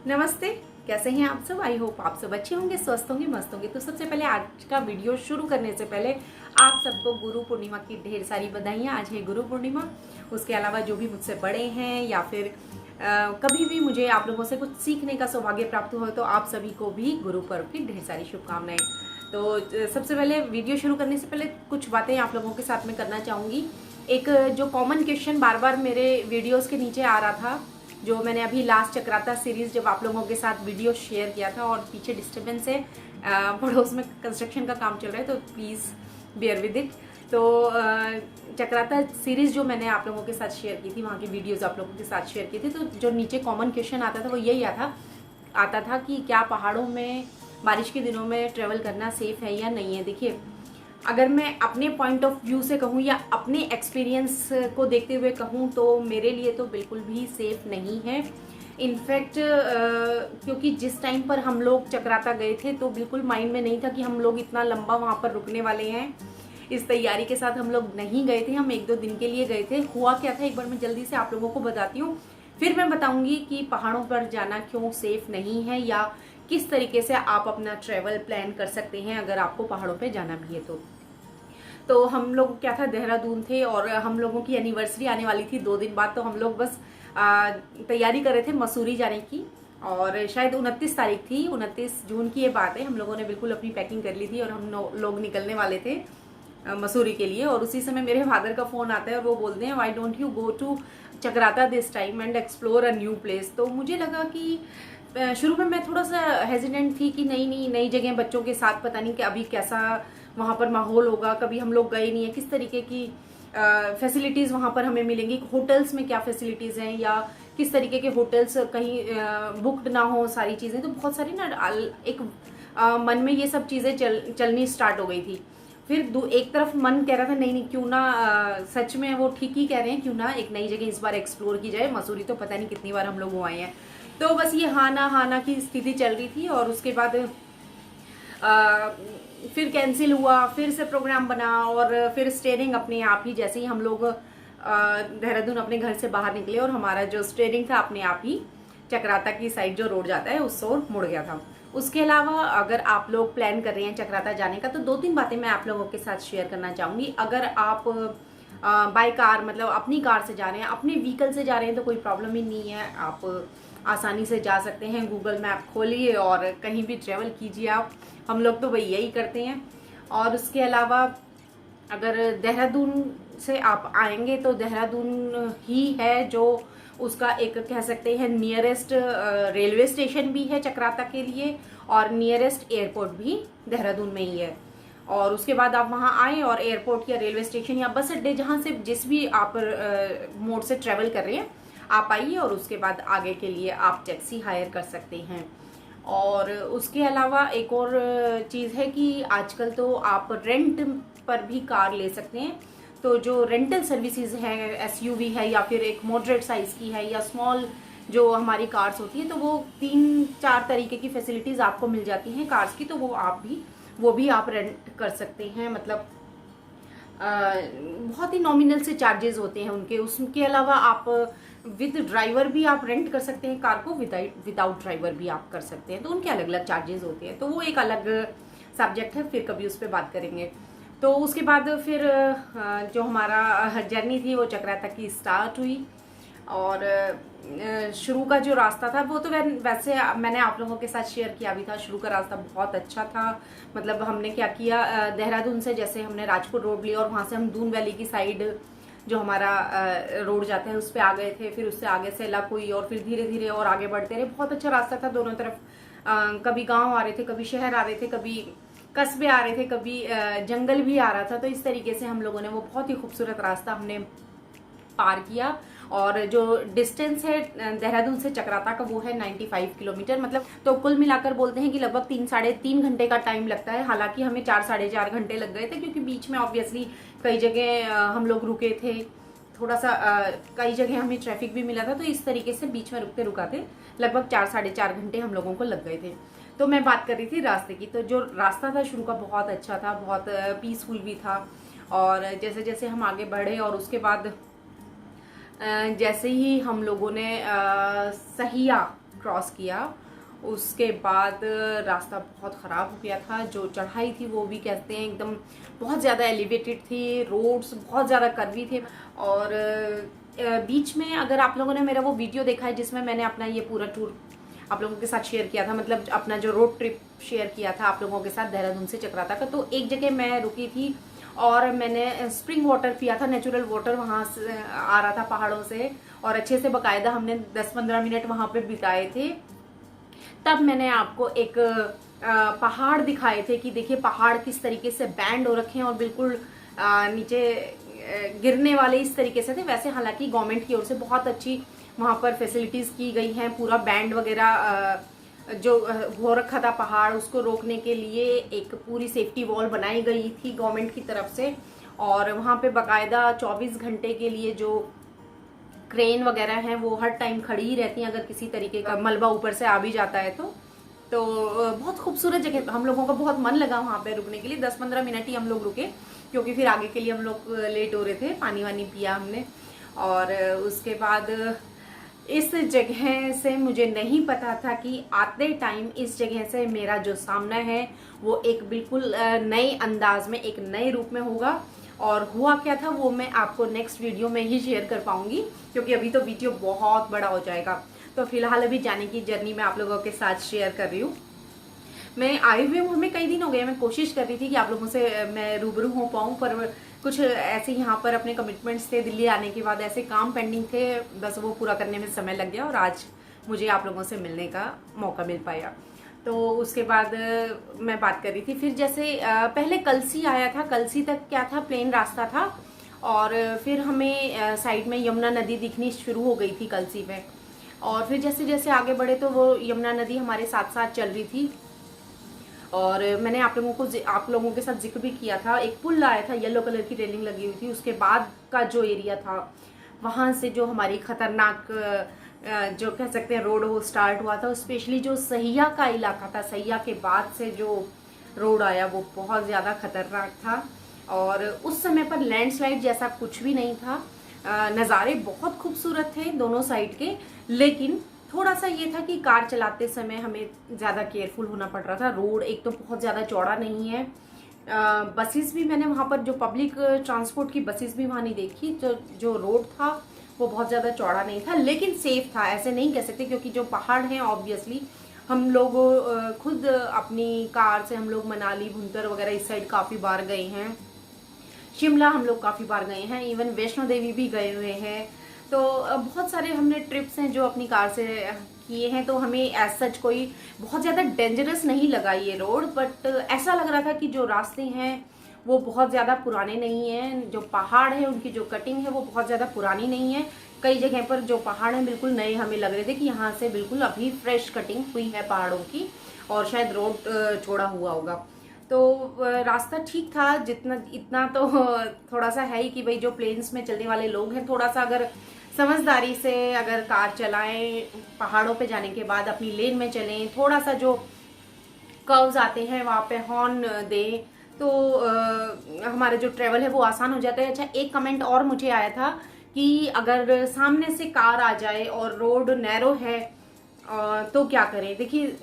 नमस्ते। कैसे हैं आप सब? आई होप आप सब अच्छे होंगे, स्वस्थ होंगे, मस्त होंगे। तो सबसे पहले आज का वीडियो शुरू करने से पहले आप सबको गुरु पूर्णिमा की ढेर सारी बधाइयाँ। आज है गुरु पूर्णिमा। उसके अलावा जो भी मुझसे बड़े हैं या फिर कभी भी मुझे आप लोगों से कुछ सीखने का सौभाग्य प्राप्त हो तो आप सभी को भी गुरु पर्व की ढेर सारी शुभकामनाएं। तो सबसे पहले वीडियो शुरू करने से पहले कुछ बातें आप लोगों के साथ में करना चाहूँगी। एक जो कॉमन क्वेश्चन बार बार मेरे वीडियोस के नीचे आ रहा था, जो मैंने अभी लास्ट चक्राता सीरीज जब आप लोगों के साथ वीडियो शेयर किया था, और पीछे डिस्टर्बेंस है, पड़ोस में कंस्ट्रक्शन का काम चल रहा है, तो प्लीज़ बेयर विद इट। तो चक्राता सीरीज जो मैंने आप लोगों के साथ शेयर की थी, वहाँ की वीडियोस आप लोगों के साथ शेयर की थी, तो जो नीचे कॉमन क्वेश्चन आता था वो यही आता था कि क्या पहाड़ों में बारिश के दिनों में ट्रेवल करना सेफ है या नहीं है। देखिए, अगर मैं अपने पॉइंट ऑफ व्यू से कहूँ या अपने एक्सपीरियंस को देखते हुए कहूँ तो मेरे लिए तो बिल्कुल भी सेफ नहीं है। इनफैक्ट क्योंकि जिस टाइम पर हम लोग चक्राता गए थे तो बिल्कुल माइंड में नहीं था कि हम लोग इतना लंबा वहाँ पर रुकने वाले हैं। इस तैयारी के साथ हम लोग नहीं गए थे, हम 1-2 दिन के लिए गए थे। हुआ क्या था, एक बार मैं जल्दी से आप लोगों को बताती हूँ, फिर मैं बताऊंगी कि पहाड़ों पर जाना क्यों सेफ नहीं है या किस तरीके से आप अपना ट्रैवल प्लान कर सकते हैं अगर आपको पहाड़ों पे जाना भी है तो हम लोग क्या था, देहरादून थे और हम लोगों की एनिवर्सरी आने वाली थी 2 दिन बाद। तो हम लोग बस तैयारी कर रहे थे मसूरी जाने की, और शायद 29 तारीख थी, 29 जून की ये बात है। हम लोगों ने बिल्कुल अपनी पैकिंग कर ली थी और हम लोग निकलने वाले थे मसूरी के लिए। और उसी समय मेरे फादर का फोन आता है और वो बोलते हैं, why don't you go to Chakrata this time and explore a new place. तो मुझे लगा कि शुरू में मैं थोड़ा सा हेजिडेंट थी कि नई जगह बच्चों के साथ, पता नहीं कि अभी कैसा वहाँ पर माहौल होगा, कभी हम लोग गए नहीं है, किस तरीके की फैसिलिटीज़ वहाँ पर हमें मिलेंगी, होटल्स में क्या फैसिलिटीज़ हैं या किस तरीके के होटल्स कहीं बुक्ड ना हो, सारी चीज़ें। तो बहुत सारी ना एक मन में ये सब चीज़ें चलनी स्टार्ट हो गई थी। फिर एक तरफ मन कह रहा था नहीं क्यों ना सच में वो ठीक ही कह रहे हैं, क्यों ना एक नई जगह इस बार एक्सप्लोर की जाए। मसूरी तो पता नहीं कितनी बार हम लोग आए हैं। तो बस ये हाँ ना की स्थिति चल रही थी। और उसके बाद फिर कैंसिल हुआ, फिर से प्रोग्राम बना, और फिर स्टेयरिंग अपने आप ही, जैसे ही हम लोग देहरादून अपने घर से बाहर निकले और हमारा जो स्टेयरिंग था अपने आप ही चक्राता की साइड जो रोड जाता है उस ओर मुड़ गया था। उसके अलावा अगर आप लोग प्लान कर रहे हैं चक्राता जाने का तो 2-3 बातें मैं आप लोगों के साथ शेयर करना चाहूँगी। अगर आप बाय कार, मतलब अपनी कार से जा रहे हैं, अपने व्हीकल से जा रहे हैं, तो कोई प्रॉब्लम ही नहीं है, आप आसानी से जा सकते हैं। गूगल मैप खोलिए और कहीं भी ट्रेवल कीजिए आप। हम लोग तो भाई यही करते हैं। और उसके अलावा अगर देहरादून से आप आएंगे तो देहरादून ही है जो उसका एक कह सकते हैं नियरेस्ट रेलवे स्टेशन भी है चक्राता के लिए, और नियरेस्ट एयरपोर्ट भी देहरादून में ही है। और उसके बाद आप वहाँ आए और एयरपोर्ट या रेलवे स्टेशन या बस अड्डे, जहाँ से जिस भी आप मोड से ट्रेवल कर रहे हैं, आप आइए और उसके बाद आगे के लिए आप टैक्सी हायर कर सकते हैं। और उसके अलावा एक और चीज़ है कि आजकल तो आप रेंट पर भी कार ले सकते हैं। तो जो रेंटल सर्विसेज है, एसयूवी है या फिर एक मॉडरेट साइज़ की है या स्मॉल जो हमारी कार्स होती है, तो वो 3-4 तरीके की फैसिलिटीज़ आपको मिल जाती हैं कार्स की। तो वो भी आप रेंट कर सकते हैं। मतलब बहुत ही नॉमिनल से चार्जेस होते हैं उनके। उसके अलावा आप विद ड्राइवर भी आप रेंट कर सकते हैं कार को, विदाउट ड्राइवर भी आप कर सकते हैं। तो उनके अलग अलग चार्जेस होते हैं, तो वो एक अलग सब्जेक्ट है, फिर कभी उस पर बात करेंगे। तो उसके बाद फिर जो हमारा जर्नी थी वो चक्राता की स्टार्ट हुई। और शुरू का जो रास्ता था वो तो वैसे मैंने आप लोगों के साथ शेयर किया भी था। शुरू का रास्ता बहुत अच्छा था। मतलब हमने क्या किया, देहरादून से जैसे हमने राजपुर रोड लिया और वहाँ से हम दून वैली की साइड जो हमारा रोड जाता है उस पर आ गए थे। फिर उससे आगे से लकुई, और फिर धीरे धीरे और आगे बढ़ते रहे। बहुत अच्छा रास्ता था दोनों तरफ। कभी गांव आ रहे थे, कभी शहर आ रहे थे, कभी कस्बे आ रहे थे, कभी जंगल भी आ रहा था। तो इस तरीके से हम लोगों ने वो बहुत ही खूबसूरत रास्ता हमने पार किया। और जो डिस्टेंस है देहरादून से चक्राता का वो है 95 किलोमीटर। मतलब तो कुल मिलाकर बोलते हैं कि लगभग 3-3.5 घंटे का टाइम लगता है। हालांकि हमें 4-4.5 घंटे लग गए थे, क्योंकि बीच में ऑब्वियसली कई जगह हम लोग रुके थे। थोड़ा सा कई जगह हमें ट्रैफिक भी मिला था, तो इस तरीके से बीच में रुकते रुकाते लगभग 4-4.5 घंटे हम लोगों को लग गए थे। तो मैं बात कर रही थी रास्ते की। तो जो रास्ता था शुरू का बहुत अच्छा था, बहुत पीसफुल भी था। और जैसे जैसे हम आगे बढ़े और उसके बाद जैसे ही हम लोगों ने सहिया क्रॉस किया। उसके बाद रास्ता बहुत ख़राब हो गया था, जो चढ़ाई थी वो भी कहते हैं एकदम बहुत ज़्यादा एलिवेटेड थी, रोड्स बहुत ज़्यादा कर्वी थे। और बीच में अगर आप लोगों ने मेरा वो वीडियो देखा है जिसमें मैंने अपना ये पूरा टूर आप लोगों के साथ शेयर किया था, मतलब अपना जो रोड ट्रिप शेयर किया था आप लोगों के साथ देहरादून से चक्राता का, तो एक जगह मैं रुकी थी और मैंने स्प्रिंग वाटर पिया था, नेचुरल वाटर वहाँ से आ रहा था पहाड़ों से, और अच्छे से बाकायदा हमने 10-15 मिनट वहाँ पे बिताए थे। तब मैंने आपको एक पहाड़ दिखाए थे कि देखिए पहाड़ किस तरीके से बैंड हो रखे हैं और बिल्कुल नीचे गिरने वाले इस तरीके से थे। वैसे हालांकि गवर्नमेंट की ओर से बहुत अच्छी वहाँ पर फैसिलिटीज़ की गई हैं, पूरा बैंड वगैरह जो हो रखा था पहाड़ उसको रोकने के लिए एक पूरी सेफ्टी वॉल बनाई गई थी गवर्नमेंट की तरफ से। और वहाँ पे बाकायदा 24 घंटे के लिए जो क्रेन वगैरह हैं वो हर टाइम खड़ी ही रहती हैं, अगर किसी तरीके का मलबा ऊपर से आ भी जाता है तो बहुत खूबसूरत जगह। हम लोगों का बहुत मन लगा वहाँ पे रुकने के लिए, 10-15 मिनट ही हम लोग रुके क्योंकि फिर आगे के लिए हम लोग लेट हो रहे थे। पानी वानी पिया हमने और उसके बाद इस जगह से मुझे नहीं पता था कि आते टाइम इस जगह से मेरा जो सामना है वो एक बिल्कुल नए अंदाज में, एक नए रूप में होगा। और हुआ क्या था वो मैं आपको नेक्स्ट वीडियो में ही शेयर कर पाऊंगी क्योंकि अभी तो वीडियो बहुत बड़ा हो जाएगा। तो फिलहाल अभी जाने की जर्नी मैं आप लोगों के साथ शेयर कर रही हूँ। मैं आई हुई हूँ, हमें कई दिन हो गए, मैं कोशिश कर रही थी कि आप लोगों से मैं रूबरू हो पाऊँ, पर कुछ ऐसे यहाँ पर अपने कमिटमेंट्स थे, दिल्ली आने के बाद ऐसे काम पेंडिंग थे, बस वो पूरा करने में समय लग गया और आज मुझे आप लोगों से मिलने का मौका मिल पाया। तो उसके बाद मैं बात कर रही थी, फिर जैसे पहले कलसी आया था, कलसी तक क्या था प्लेन रास्ता था और फिर हमें साइड में यमुना नदी दिखनी शुरू हो गई थी कलसी पे। और फिर जैसे जैसे आगे बढ़े तो वो यमुना नदी हमारे साथ साथ चल रही थी। और मैंने आप लोगों के साथ जिक्र भी किया था, एक पुल आया था, येलो कलर की रेलिंग लगी हुई थी, उसके बाद का जो एरिया था वहाँ से जो हमारी खतरनाक जो कह सकते हैं रोड वो स्टार्ट हुआ था। स्पेशली जो सहिया का इलाका था, सहिया के बाद से जो रोड आया वो बहुत ज़्यादा खतरनाक था और उस समय पर लैंडस्लाइड जैसा कुछ भी नहीं था। नज़ारे बहुत खूबसूरत थे दोनों साइड के, लेकिन थोड़ा सा ये था कि कार चलाते समय हमें ज़्यादा केयरफुल होना पड़ रहा था। रोड एक तो बहुत ज़्यादा चौड़ा नहीं है, बसेस भी मैंने वहाँ पर जो पब्लिक ट्रांसपोर्ट की बसेस भी वहाँ नहीं देखी। जो रोड था वो बहुत ज़्यादा चौड़ा नहीं था लेकिन सेफ था, ऐसे नहीं कह सकते क्योंकि जो पहाड़ हैं ऑब्वियसली हम लोग खुद अपनी कार से हम लोग मनाली, भुंतर वगैरह इस साइड काफ़ी बार गए हैं, शिमला हम लोग काफ़ी बार गए हैं, इवन वैष्णो देवी भी गए हुए हैं। तो बहुत सारे हमने ट्रिप्स हैं जो अपनी कार से किए हैं, तो हमें एज सच कोई बहुत ज़्यादा डेंजरस नहीं लगा ये रोड। बट ऐसा लग रहा था कि जो रास्ते हैं वो बहुत ज़्यादा पुराने नहीं हैं, जो पहाड़ है उनकी जो कटिंग है वो बहुत ज़्यादा पुरानी नहीं है। कई जगह पर जो पहाड़ हैं बिल्कुल नए हमें लग रहे थे कि यहाँ से बिल्कुल अभी फ्रेश कटिंग हुई है पहाड़ों की और शायद रोड छोड़ा हुआ होगा। तो रास्ता ठीक था, जितना इतना तो थोड़ा सा है ही कि भाई जो प्लेन्स में चलने वाले लोग हैं थोड़ा सा अगर समझदारी से अगर कार चलाएं, पहाड़ों पे जाने के बाद अपनी लेन में चलें, थोड़ा सा जो कर्व्स आते हैं वहाँ पे हॉर्न दें तो हमारा जो ट्रेवल है वो आसान हो जाता है। अच्छा, एक कमेंट और मुझे आया था कि अगर सामने से कार आ जाए और रोड नैरो है तो क्या करें। देखिए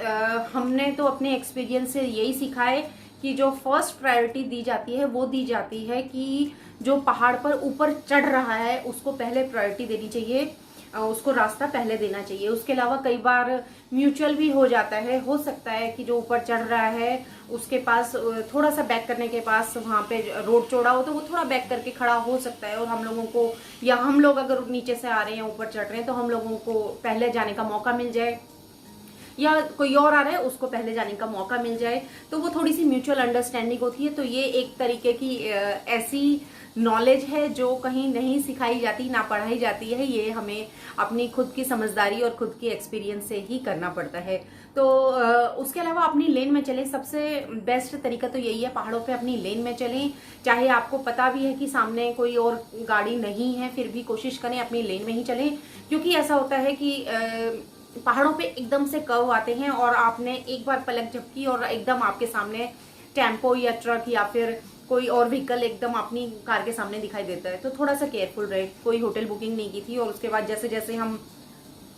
हमने तो अपने एक्सपीरियंस से यही सीखा है कि जो फर्स्ट प्रायोरिटी दी जाती है वो दी जाती है कि जो पहाड़ पर ऊपर चढ़ रहा है उसको पहले प्रायोरिटी देनी चाहिए, उसको रास्ता पहले देना चाहिए। उसके अलावा कई बार म्यूचुअल भी हो जाता है, हो सकता है कि जो ऊपर चढ़ रहा है उसके पास थोड़ा सा बैक करने के पास वहाँ पे रोड चौड़ा हो तो वो थोड़ा बैक करके खड़ा हो सकता है और हम लोगों को, या हम लोग अगर नीचे से आ रहे हैं ऊपर चढ़ रहे हैं तो हम लोगों को पहले जाने का मौका मिल जाए, या कोई और आ रहा है उसको पहले जाने का मौका मिल जाए, तो वो थोड़ी सी म्यूचुअल अंडरस्टैंडिंग होती है। तो ये एक तरीके की ऐसी नॉलेज है जो कहीं नहीं सिखाई जाती, ना पढ़ाई जाती है, ये हमें अपनी खुद की समझदारी और खुद की एक्सपीरियंस से ही करना पड़ता है। तो उसके अलावा अपनी लेन में चलें, सबसे बेस्ट तरीका तो यही है, पहाड़ों पे अपनी लेन में चलें। चाहे आपको पता भी है कि सामने कोई और गाड़ी नहीं है फिर भी कोशिश करें अपनी लेन में ही चलें, क्योंकि ऐसा होता है कि पहाड़ों पे एकदम से कर्व आते हैं और आपने एक बार पलक झपकी और एकदम आपके सामने टेम्पो या ट्रक या फिर कोई और व्हीकल एकदम अपनी कार के सामने दिखाई देता है। तो थोड़ा सा केयरफुल रहे। कोई होटल बुकिंग नहीं की थी और उसके बाद जैसे जैसे हम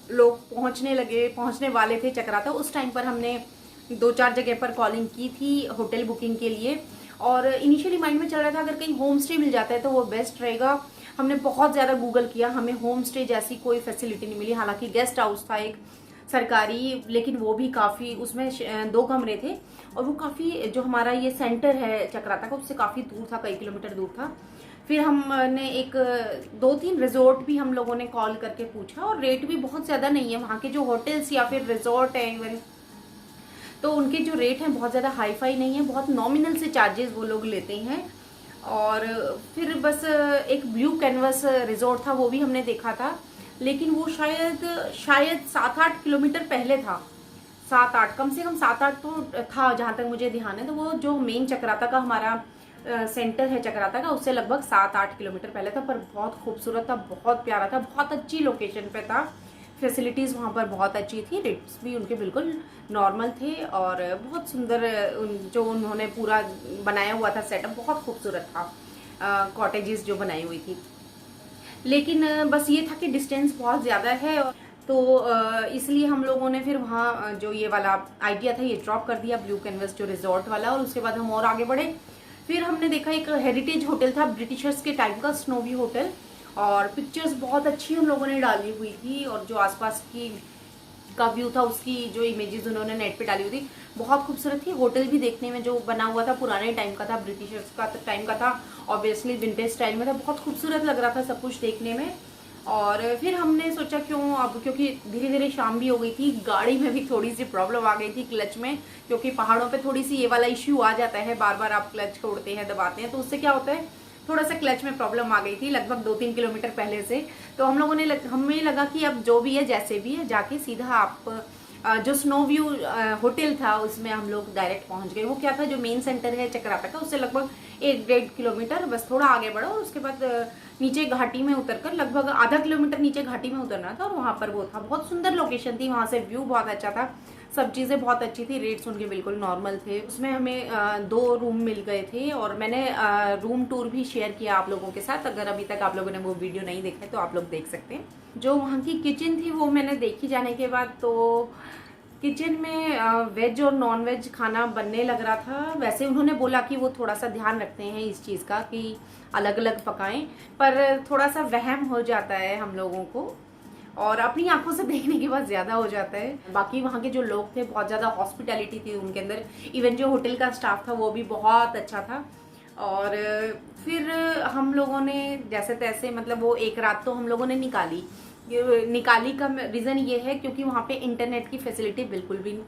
लोग पहुंचने वाले थे चक्राता, उस टाइम पर हमने 2-4 जगह पर कॉलिंग की थी होटल बुकिंग के लिए। और इनिशियली माइंड में चल रहा था अगर कहीं होम स्टे मिल जाता है तो वो बेस्ट रहेगा। हमने बहुत ज़्यादा गूगल किया, हमें होम स्टे जैसी कोई फैसिलिटी नहीं मिली। हालांकि गेस्ट हाउस था एक सरकारी, लेकिन वो भी काफ़ी, उसमें 2 कमरे थे और वो काफ़ी, जो हमारा ये सेंटर है चक्राता का उससे काफ़ी दूर था, कई किलोमीटर दूर था। फिर हमने 2-3 रिजॉर्ट भी हम लोगों ने कॉल करके पूछा और रेट भी बहुत ज़्यादा नहीं है वहाँ के जो होटल्स या फिर रिजॉर्ट है इवन, तो उनके जो रेट हैं बहुत ज़्यादा हाई फाई नहीं है, बहुत नॉमिनल से चार्जेस वो लोग लेते हैं। और फिर बस एक ब्लू कैनवस रिजॉर्ट था, वो भी हमने देखा था, लेकिन वो शायद 7-8 किलोमीटर पहले था। 7-8, कम से कम 7-8 तो था जहाँ तक मुझे ध्यान है। तो वो जो मेन चक्राता का हमारा सेंटर है चक्राता का, उससे लगभग 7-8 किलोमीटर पहले था, पर बहुत खूबसूरत था, बहुत प्यारा था, बहुत अच्छी लोकेशन पे था। फैसिलिटीज़ वहाँ पर बहुत अच्छी थी, रेट्स भी उनके बिल्कुल नॉर्मल थे और बहुत सुंदर जो उन्होंने पूरा बनाया हुआ था सेटअप, बहुत खूबसूरत था। कॉटेजेस जो बनाई हुई थी, लेकिन बस ये था कि डिस्टेंस बहुत ज़्यादा है, तो इसलिए हम लोगों ने फिर वहाँ जो ये वाला आइडिया था ये ड्रॉप कर दिया, ब्लू कैनवस जो रिजॉर्ट वाला। और उसके बाद हम और आगे बढ़े। फिर हमने देखा एक हेरिटेज होटल था, ब्रिटिशर्स के टाइम का, स्नोवी होटल, और पिक्चर्स बहुत अच्छी उन लोगों ने डाली हुई थी और जो आसपास की का व्यू था उसकी जो इमेजेस उन्होंने नेट पे डाली हुई थी बहुत खूबसूरत थी। होटल भी देखने में जो बना हुआ था पुराने टाइम का था, ब्रिटिशर्स का टाइम का था, ऑब्वियसली विंटेज स्टाइल में था, बहुत खूबसूरत लग रहा था सब कुछ देखने में। और फिर हमने सोचा क्यों अब, क्योंकि धीरे धीरे शाम भी हो गई थी, गाड़ी में भी थोड़ी सी प्रॉब्लम आ गई थी क्लच में, क्योंकि पहाड़ों पे थोड़ी सी ये वाला इश्यू आ जाता है, बार बार आप क्लच छोड़ते हैं दबाते हैं तो उससे क्या होता है, थोड़ा सा क्लच में प्रॉब्लम आ गई थी लगभग 2-3 किलोमीटर पहले से। तो हम लोगों ने हमें लगा कि अब जो भी है जैसे भी है जाके सीधा आप जो स्नो व्यू होटल था उसमें हम लोग डायरेक्ट पहुंच गए। वो क्या था, जो मेन सेंटर है चक्राता का उससे लगभग 1-1.5 किलोमीटर बस थोड़ा आगे बढ़ो और उसके बाद नीचे घाटी में उतरकर लगभग आधा किलोमीटर नीचे घाटी में उतरना था और वहां पर वो था। बहुत सुंदर लोकेशन थी, वहां से व्यू बहुत अच्छा था, सब चीज़ें बहुत अच्छी थी, रेट्स उनके बिल्कुल नॉर्मल थे। उसमें हमें 2 रूम मिल गए थे और मैंने रूम टूर भी शेयर किया आप लोगों के साथ। अगर अभी तक आप लोगों ने वो वीडियो नहीं देखा है तो आप लोग देख सकते हैं। जो वहाँ की किचन थी वो मैंने देखी जाने के बाद, तो किचन में वेज और नॉन वेज खाना बनने लग रहा था। वैसे उन्होंने बोला कि वो थोड़ा सा ध्यान रखते हैं इस चीज़ का कि अलग अलग पकाएं, पर थोड़ा सा वहम हो जाता है हम लोगों को और अपनी आंखों से देखने के बाद ज़्यादा हो जाता है। बाकी वहाँ के जो लोग थे बहुत ज़्यादा हॉस्पिटैलिटी थी उनके अंदर, इवन जो होटल का स्टाफ था वो भी बहुत अच्छा था। और फिर हम लोगों ने जैसे तैसे, मतलब वो एक रात तो हम लोगों ने निकाली का रीज़न ये है क्योंकि वहाँ पे इंटरनेट की फैसिलिटी बिल्कुल भी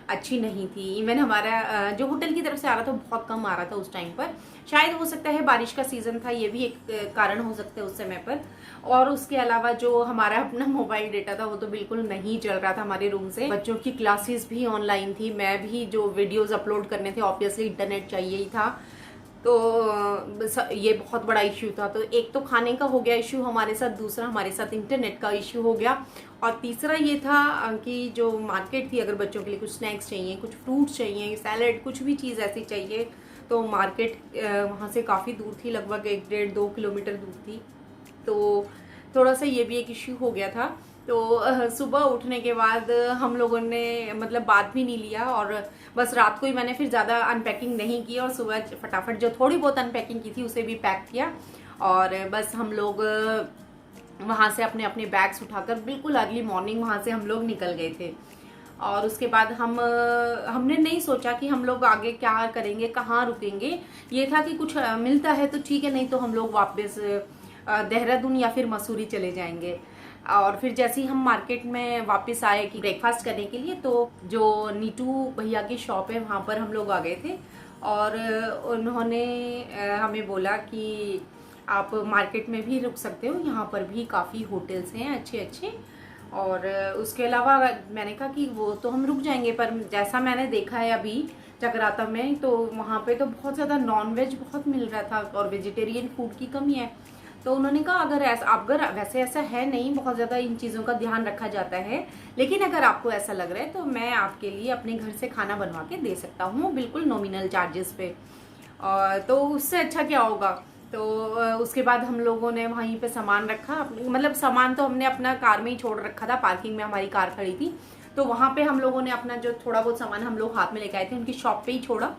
अच्छी नहीं थी। इवन हमारा जो होटल की तरफ से आ रहा था बहुत कम आ रहा था उस टाइम पर, शायद हो सकता है बारिश का सीज़न था, ये भी एक कारण हो सकता है उस समय पर। और उसके अलावा जो हमारा अपना मोबाइल डेटा था वो तो बिल्कुल नहीं चल रहा था हमारे रूम से। बच्चों की क्लासेस भी ऑनलाइन थी, मैं भी जो वीडियोज़ अपलोड करने थे ऑब्वियसली इंटरनेट चाहिए ही था, तो ये बहुत बड़ा इश्यू था। तो एक तो खाने का हो गया इश्यू हमारे साथ, दूसरा हमारे साथ इंटरनेट का इश्यू हो गया, और तीसरा ये था कि जो मार्केट थी, अगर बच्चों के लिए कुछ स्नैक्स चाहिए, कुछ फ्रूट्स चाहिए, सैलड, कुछ भी चीज़ ऐसी चाहिए, तो मार्केट वहाँ से काफ़ी दूर थी, लगभग 1-1.5-2 किलोमीटर दूर थी। तो थोड़ा सा ये भी एक इश्यू हो गया था। तो सुबह उठने के बाद हम लोगों ने मतलब बात भी नहीं लिया और बस रात को ही मैंने फिर ज़्यादा अनपैकिंग नहीं की और सुबह फटाफट जो थोड़ी बहुत अनपैकिंग की थी उसे भी पैक किया और बस हम लोग वहाँ से अपने अपने बैग्स उठाकर बिल्कुल अर्ली मॉर्निंग वहाँ से हम लोग निकल गए थे। और उसके बाद हमने नहीं सोचा कि हम लोग आगे क्या करेंगे, कहाँ रुकेंगे। ये था कि कुछ मिलता है तो ठीक है, नहीं तो हम लोग वापस देहरादून या फिर मसूरी चले जाएंगे। और फिर जैसे ही हम मार्केट में वापस आए कि ब्रेकफास्ट करने के लिए, तो जो नीटू भैया की शॉप है वहाँ पर हम लोग आ गए थे और उन्होंने हमें बोला कि आप मार्केट में भी रुक सकते हो, यहाँ पर भी काफ़ी होटल्स हैं अच्छे अच्छे। और उसके अलावा मैंने कहा कि वो तो हम रुक जाएंगे, पर जैसा मैंने देखा है अभी चक्राता में तो वहाँ पे तो बहुत ज़्यादा नॉन वेज बहुत मिल रहा था और वेजिटेरियन फूड की कमी है। तो उन्होंने कहा अगर वैसे ऐसा है नहीं, बहुत ज़्यादा इन चीज़ों का ध्यान रखा जाता है, लेकिन अगर आपको ऐसा लग रहा है तो मैं आपके लिए अपने घर से खाना बनवा के दे सकता हूँ बिल्कुल नॉमिनल चार्जेस पे। तो उससे अच्छा क्या होगा, तो उसके बाद हम लोगों ने वहीं पे सामान रखा, मतलब सामान तो हमने अपना कार में ही छोड़ रखा था, पार्किंग में हमारी कार खड़ी थी। तो वहाँ पे हम लोगों ने अपना जो थोड़ा बहुत सामान हम लोग हाथ में लेके आए थे उनकी शॉप पे ही छोड़ा,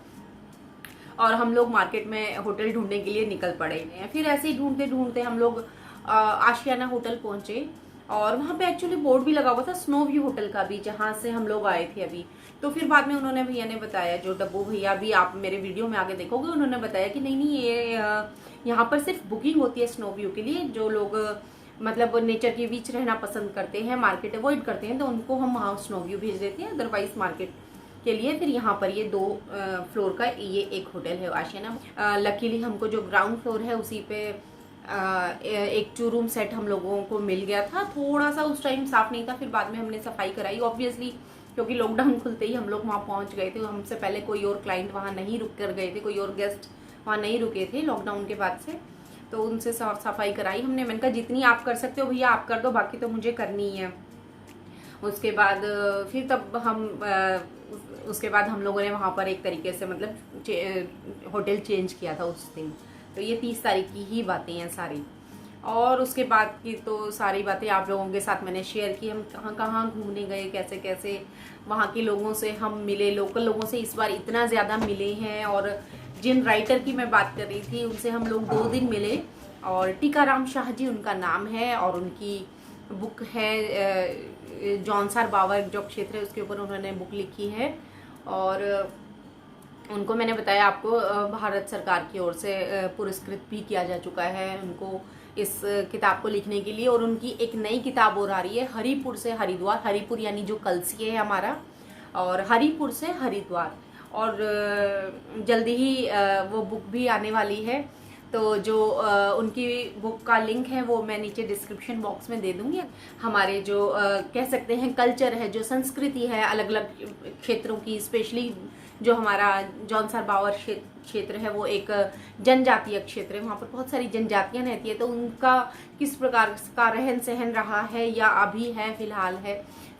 और हम लोग मार्केट में होटल ढूंढने के लिए निकल पड़े हैं। फिर ऐसे ही ढूंढते ढूंढते हम लोग आशियाना होटल पहुंचे, और वहाँ पे एक्चुअली बोर्ड भी लगा हुआ था स्नो व्यू होटल का भी, जहाँ से हम लोग आए थे अभी। तो फिर बाद में उन्होंने भैया ने बताया, जो डब्बू भैया भी आप मेरे वीडियो में आगे देखोगे, उन्होंने बताया कि नहीं नहीं, ये यहाँ पर सिर्फ बुकिंग होती है स्नो व्यू के लिए। जो लोग मतलब नेचर के बीच रहना पसंद करते हैं, मार्केट अवॉइड करते हैं, तो उनको हम वहाँ स्नो व्यू भेज देते हैं, अदरवाइज मार्केट के लिए। फिर यहाँ पर ये 2 फ्लोर का ये एक होटल है आशियाना। लकीली हमको जो ग्राउंड फ्लोर है उसी पे एक 2 रूम सेट हम लोगों को मिल गया था। थोड़ा सा उस टाइम साफ नहीं था, फिर बाद में हमने सफाई कराई ऑब्वियसली, क्योंकि लॉकडाउन खुलते ही हम लोग वहाँ पहुँच गए थे। हमसे पहले कोई और क्लाइंट वहाँ नहीं रुक कर गए थे, कोई और गेस्ट वहाँ नहीं रुके थे लॉकडाउन के बाद से। तो उनसे साफ सफाई कराई हमने। मैंने कहा जितनी आप कर सकते हो भैया आप कर दो, बाकी तो मुझे करनी है। उसके बाद फिर तब उसके बाद हम लोगों ने वहाँ पर एक तरीके से मतलब होटल चेंज किया था उस दिन। तो ये 30 तारीख की ही बातें हैं सारी, और उसके बाद की तो सारी बातें आप लोगों के साथ मैंने शेयर की। हम कहाँ कहाँ घूमने गए, कैसे कैसे वहाँ के लोगों से हम मिले, लोकल लोगों से इस बार इतना ज़्यादा मिले हैं। और जिन राइटर की मैं बात कर रही थी उनसे हम लोग 2 दिन मिले, और टीकाराम शाह जी उनका नाम है, और उनकी बुक है जौनसार बावर जो क्षेत्र है उसके ऊपर उन्होंने बुक लिखी है। और उनको मैंने बताया आपको भारत सरकार की ओर से पुरस्कृत भी किया जा चुका है उनको इस किताब को लिखने के लिए। और उनकी एक नई किताब और आ रही है, हरिपुर से हरिद्वार। हरिपुर यानी जो कलसी है हमारा, और हरिपुर से हरिद्वार, और जल्दी ही वो बुक भी आने वाली है। तो जो उनकी बुक का लिंक है वो मैं नीचे डिस्क्रिप्शन बॉक्स में दे दूंगी। हमारे जो कह सकते हैं कल्चर है, जो संस्कृति है अलग अलग क्षेत्रों की, स्पेशली जो हमारा जौनसार बावर क्षेत्र है वो एक जनजातीय क्षेत्र है। वहाँ पर बहुत सारी जनजातियाँ रहती है, तो उनका किस प्रकार का रहन सहन रहा है या अभी है,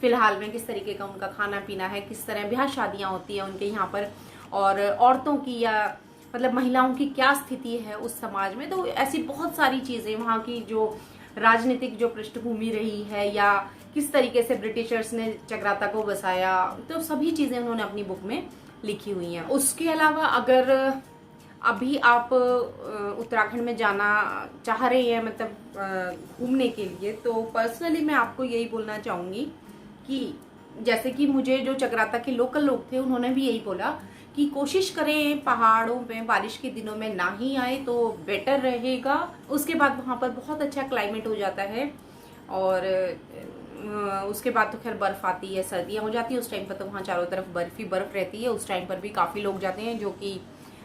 फिलहाल में किस तरीके का उनका खाना पीना है, किस तरह ब्याह शादियाँ होती हैं उनके यहाँ पर, और औरतों की या मतलब महिलाओं की क्या स्थिति है उस समाज में। तो ऐसी बहुत सारी चीज़ें, वहाँ की जो राजनीतिक जो पृष्ठभूमि रही है, या किस तरीके से ब्रिटिशर्स ने चक्राता को बसाया, तो सभी चीज़ें उन्होंने अपनी बुक में लिखी हुई हैं। उसके अलावा अगर अभी आप उत्तराखंड में जाना चाह रहे हैं, मतलब घूमने के लिए, तो पर्सनली मैं आपको यही बोलना चाहूँगी कि जैसे कि मुझे जो चक्राता के लोकल लोग थे उन्होंने भी यही बोला कि कोशिश करें पहाड़ों में बारिश के दिनों में ना ही आए तो बेटर रहेगा। उसके बाद वहाँ पर बहुत अच्छा क्लाइमेट हो जाता है, और उसके बाद तो खैर बर्फ आती है, सर्दियाँ हो जाती है, उस टाइम पर तो वहाँ चारों तरफ बर्फ ही बर्फ रहती है। उस टाइम पर भी काफ़ी लोग जाते हैं जो कि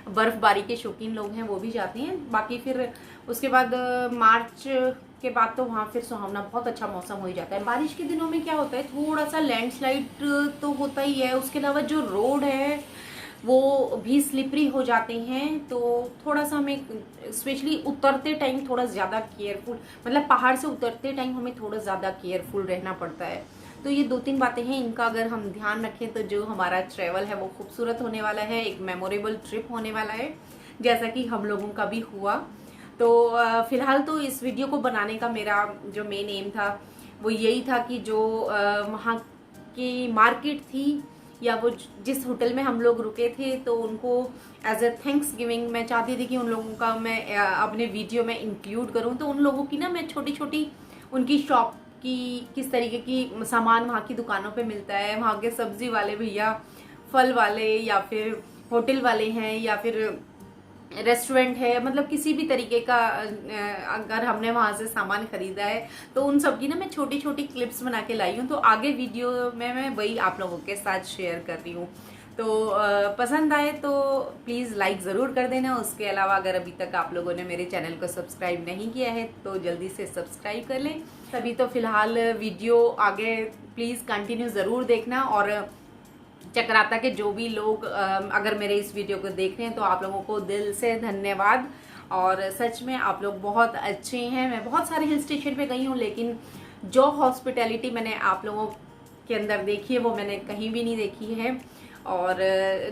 बर्फबारी के शौकीन लोग हैं, वो भी जाते हैं। बाकी फिर उसके बाद मार्च के बाद तो वहाँ फिर सुहावना बहुत अच्छा मौसम हो ही जाता है। बारिश के दिनों में क्या होता है, थोड़ा सा लैंडस्लाइड तो होता ही है, उसके अलावा जो रोड है वो भी स्लिपरी हो जाते हैं। तो थोड़ा सा हमें स्पेशली उतरते टाइम थोड़ा ज़्यादा केयरफुल, मतलब पहाड़ से उतरते टाइम हमें थोड़ा ज़्यादा केयरफुल रहना पड़ता है। तो ये 2-3 बातें हैं, इनका अगर हम ध्यान रखें तो जो हमारा ट्रैवल है वो खूबसूरत होने वाला है, एक मेमोरेबल ट्रिप होने वाला है, जैसा कि हम लोगों का भी हुआ। तो फिलहाल तो इस वीडियो को बनाने का मेरा जो मेन एम था वो यही था कि जो वहाँ की मार्केट थी, या वो जिस होटल में हम लोग रुके थे, तो उनको एज अ थैंक्स गिविंग मैं चाहती थी कि उन लोगों का मैं अपने वीडियो में इंक्लूड करूं। तो उन लोगों की ना मैं छोटी छोटी उनकी शॉप की किस तरीके की सामान वहाँ की दुकानों पे मिलता है, वहाँ के सब्जी वाले भैया, फल वाले, या फिर होटल वाले हैं, या फिर रेस्टोरेंट है, मतलब किसी भी तरीके का अगर हमने वहाँ से सामान खरीदा है तो उन सब की ना मैं छोटी छोटी क्लिप्स बना के लाई हूँ। तो आगे वीडियो में मैं वही आप लोगों के साथ शेयर कर रही हूँ। तो पसंद आए तो प्लीज़ लाइक ज़रूर कर देना। उसके अलावा अगर अभी तक आप लोगों ने मेरे चैनल को सब्सक्राइब नहीं किया है तो जल्दी से सब्सक्राइब कर लें। तभी तो फिलहाल वीडियो आगे प्लीज़ कंटिन्यू ज़रूर देखना। और चक्राता के जो भी लोग अगर मेरे इस वीडियो को देख रहे हैं तो आप लोगों को दिल से धन्यवाद। और सच में आप लोग बहुत अच्छे हैं। मैं बहुत सारे हिल स्टेशन पे गई हूँ, लेकिन जो हॉस्पिटैलिटी मैंने आप लोगों के अंदर देखी है वो मैंने कहीं भी नहीं देखी है। और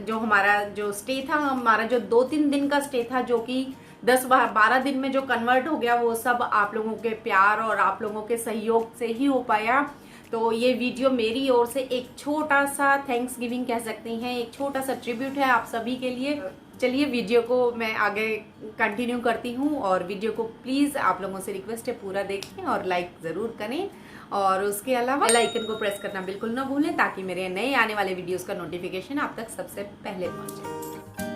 जो हमारा जो स्टे था, हमारा जो 2-3 दिन का स्टे था, जो कि 10-12 दिन में जो कन्वर्ट हो गया वो सब आप लोगों के प्यार और आप लोगों के सहयोग से ही हो पाया। तो ये वीडियो मेरी ओर से एक छोटा सा थैंक्स गिविंग कह सकते हैं, एक छोटा सा ट्रिब्यूट है आप सभी के लिए। चलिए वीडियो को मैं आगे कंटिन्यू करती हूँ, और वीडियो को प्लीज़ आप लोगों से रिक्वेस्ट है पूरा देखें और लाइक ज़रूर करें, और उसके अलावा बेल आइकन को प्रेस करना बिल्कुल ना भूलें ताकि मेरे नए आने वाले वीडियोस का नोटिफिकेशन आप तक सबसे पहले पहुँचे।